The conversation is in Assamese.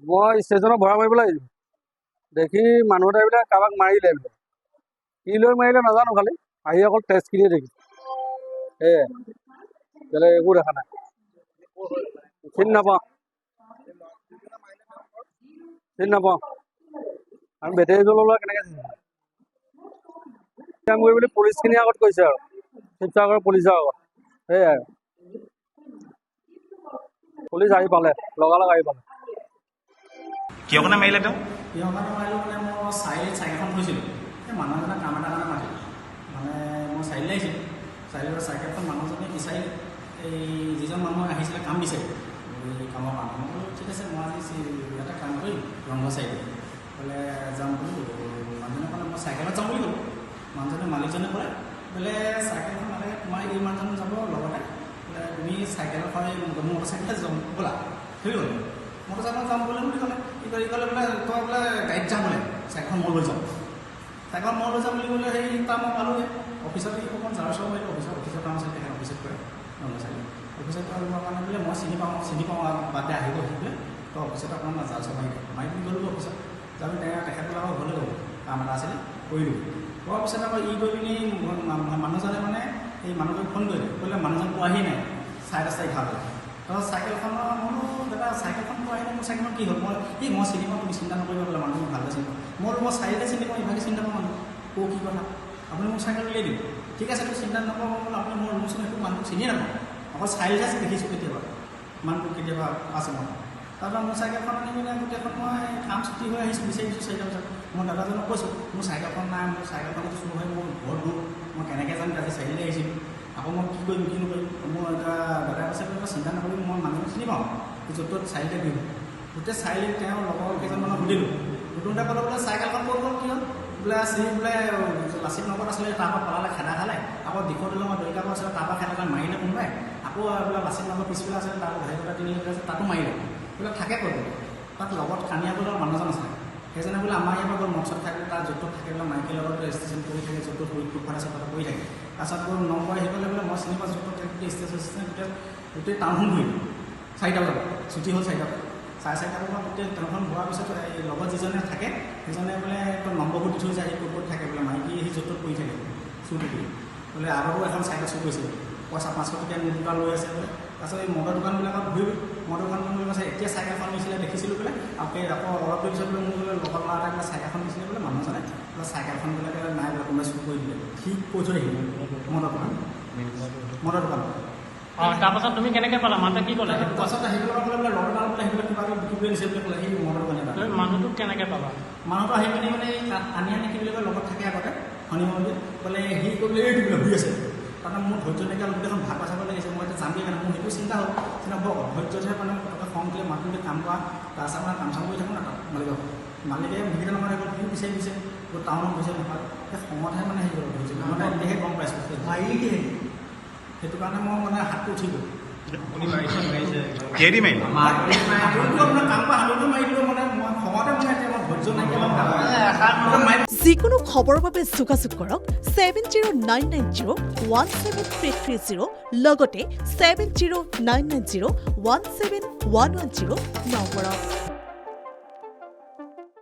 মই ষ্টেচনত ভৰা মাৰিবলৈ আহিছোঁ। দেখি মানুহ এটা এইবিলাক কাৰোবাক মাৰিলে এইবিলাক। কি লৈ মাৰিলে নাজানো, খালি আহি অকল তেজখিনিয়ে দেখিছোঁ। সেয়াই, বেলেগ একো দেখা নাই। চিনি নাপাওঁ, চিনি নাপাওঁ। আমি বেটেৰী জ্বলোৱা কেনেকৈ চিনি পাম? কাম কৰি বুলি পুলিচখিনিৰ আগত কৈছে আৰু শিৱসাগৰৰ পুলিচৰ আগত। সেয়াই, পুলিচ আহি পালে, লগালগ আহি পালে। কিয় কাৰণে মাৰিলে তেওঁ? কিয় কাৰণে মাৰিলোঁ মানে মই চাইকেলখন থৈছিলোঁ, এই মানুহ এজনে কাম এটা কাৰণে মাতিলোঁ। মানে মই চাৰিআলি আহিছিলোঁ, চাৰিআলিৰ চাইকেলখন মানুহজনে বিচাৰিলে, এই যিজন মানুহ আহিছিলে কাম বিচাৰি এই কামৰ কাৰণে। মই বোলো ঠিক আছে, মই আজি ইয়াতে কাম কৰিম ৰংঘৰ চাইডে বোলে যাম বোলো। মানুহজনে ক'লে মই চাইকেলত যাম বুলি ক'লোঁ। মানুহজনে মালিকজনে ক'লে বোলে চাইকেলখন নালাগে, তোমাৰ এই মানুহজন যাব লগতে, বোলে তুমি চাইকেলৰ মটৰ চাইকেলত যাম ব'লা, হৈ গ'ল। মটৰ চাইকেলত যাম বোলে বুলি ক'লে। কি ক'লে বোলে তই বোলে গাড়ীত যাম বোলে, চাইকেলখন মই লৈ যাম। চাইকেলখন মই লৈ যাম বুলি ক'লে সেই তাৰ মই পালোঁগৈ অফিচত। এই অকণমান জাৰ চাব পাৰিলোঁ অফিচৰ কাম আছিল, তেখেত অফিচত কৰে ৰংঘৰ চাইকেল অফিচত কৰিবৰ কাৰণে বোলে মই চিনি পাওঁ বাদে আহিব আহি বোলে তই অফিচত অকণমান জাৰ চাব মাৰি পিনি গ'লোঁ অফিচত। যাবি তেখেতসকলে আকৌ ঘৰলৈ গ'ল, কাম এটা আছিলে কৰিলোঁ। কৰাৰ পিছত আকৌ ই গৈ পিনি মানুহজনে মানে এই মানুহটোক ফোন কৰিলে, ক'লে মানুহজন পোৱাহি নাই 10:30 এঘাৰটা। তাৰপিছত চাইকেলখনৰ মোৰো দাদা চাইকেলখন পোৱাহি নাই, মোৰ চাইকেলখন কি হ'ল? মই চিনি পাওঁ, তুমি চিন্তা নকৰিবা বোলে, মানুহটো ভালকৈ চিনি পাওঁ। মই চাৰিআলিতে চিনি পাওঁ, ইভাগে চিন্তা পাওঁ মানুহ। কি কথা? আপুনি মোক চাইকেল উলিয়াই দিব। ঠিক আছে, তোৰ চিন্তা নকৰোঁ বোলো, আপুনি মোৰ ৰুমচোন সেইটো মানুহটোক চিনিয়ে নাপাওঁ, অকল চাৰিআলিতে দেখিছোঁ কেতিয়াবা মানুহটো কেতিয়াবা আছে মানুহ। তাৰপৰা মোৰ চাইকেলখন আনি পিনে গোটেইখন মই কাম ছুটি হৈ আহিছোঁ, বিচাৰি দিছোঁ 4টা বজাত। মই দাদাজনক কৈছোঁ মোৰ চাইকেলখন নাই, মোৰ চাইকেলখনতো চুৰ হৈ মোৰ ঘৰত গ'ল, মই কেনেকৈ যাম? আজি চাৰিআলিলৈ আহিছিলোঁ, আকৌ মই কি কৰিম কি নকৰিম? মোৰ এটা দাদাই কৈছে বোলে চিন্তা নকৰিম, মই মানুহজন চিনি পাওঁ, য'ত ত'ত চাৰিআলিতে ঘূৰিব। গোটেই চাৰিআলিত তেওঁৰ লগৰ কেইজনমানক সুধিলোঁ, সুধোঁতে ক'লে বোলে চাইকেলখন ক'ত গ'ল, কি হ'ল বোলে? বোলে লাচিত নগৰত আছিলে, তাৰপৰা পলালে, খেদা খালে। আকৌ দিশৰ দলঙৰ দৰিকাবোৰ আছিলে, তাৰপৰা খেদালে, মাৰিলে কোনোবাই। আকৌ বোলে লাচিত নগৰ পিছফালে আছিলে, তাৰ ঘাইকটা 3 কিলোমিটাৰ আছে, তাতো মাৰিলে। বোলে থাকে ক'ত? তাত লগত কানিয়াগড়ৰ মানুহজন আছিলে, সেইজনে বোলে আমাৰ ইয়াৰ পৰা গ'ল মদ চদ খাই পেলাই, তাৰ য'ত ত'ত থাকে বোলে, মাইকীৰ লগত ৰেজিষ্ট্ৰেশ্যন কৰি থাকে, য'ত ত'ত ফুটপাথ আছে তাতে কৰি থাকে। তাৰপিছত গ'ল নম্বৰ আহি পেলাই বোলে মই চিনি পাওঁ, য'ত ত'ত থাকে ষ্টেচন গোটেই টাউনখন ঘূৰিলোঁ 4টা বজাত, ছুটি হ'ল 4টা বজাত। 4:30 বজাত গোটেই টাউনখন ঘূৰাৰ পিছত এই লগত যিজনে থাকে সেইজনে বোলে নম্বৰবোৰ দি থৈ যায়, সি ক'ত থাকে বোলে, মাইকী সি য'ত ত'ত কৰি থাকে চুৰি কৰি বোলে। আগতো এখন চাইকেল চুৰ কৰিছিল, পইচা 500 টকীয়া নোট দুটা লৈ আছে বোলে। তাৰপিছত এই মদৰ দোকানবিলাকত ঘূৰিলোঁ, মদৰ দোকানখন বুলি কৈছে এতিয়া চাইকেলখন নিছিলে দেখিছিলোঁ বোলে। আকৌ অলপ দেৰি পিছত বোলে মোৰ বোলে লগত ল'ৰা এটা বোলে চাইকেলখন দিছিলে বোলে, মানুহজনে বোলে চাইকেলখন বোলে নাই বোলে, কোনোবাই চুৰ কৰি দিলে। সি কৈ থৈ আহিলে মদৰ দোকান। তাৰপাছত তুমি কেনেকৈ পালা? মানুহে কি ক'লে? তাৰপাছত সেইবিলাক বোলে ল'ৰা দোকানত বোলে সেইবিলাক কিবা কিবি বিক্ৰী কৰি দিছে বুলি ক'লে, সেই মদৰ দোকানী মানুহটোক কেনেকৈ পালা? মানুহটো আহি পিনি মানে আনি কি বুলি কয় লগত থাকে আগতে শনিবাৰ বুলি ক'লে, সি ক'লে এইটো বোলে শুই আছে। তাৰমানে মোৰ ধৈৰ্য নাইকিয়া গোটেইখন ভাগ চাব লাগিছে, মই এতিয়া যামগৈ কাৰণে মোৰ সেইটো চিন্তা হ'ল। চিন্তা বৰ অধৈৰ্যতহে মানে পটককৈ খং দিলে মাতিলে কাম কৰা, তাৰপিছত মানে কাম চাম কৰি থাকোঁ না তাত মালিকে মিহিকে নমানে গ'ল, সিও বিচাৰি দিছে টাউনত গৈছে নাপায়, সেই খঙতহে মানে হেৰি হ'ল ধৰিছিলোঁ, মানে এতিয়াহে গম পাইছোঁ মাৰি দিয়ে। সেইটো কাৰণে মই মানে হাতটো উঠি গ'ল। কিহেদি মাৰিলে? আপোনাৰ কাম পৰা হাতটো মাৰি দিলোঁ, মানে মই খঙতে মানে এতিয়া মই ধৈৰ্য নাইকিয়া। যিকোনো খবৰৰ বাবে যোগাযোগ কৰক 7099017330 লগতে 7099017110 নম্বৰত।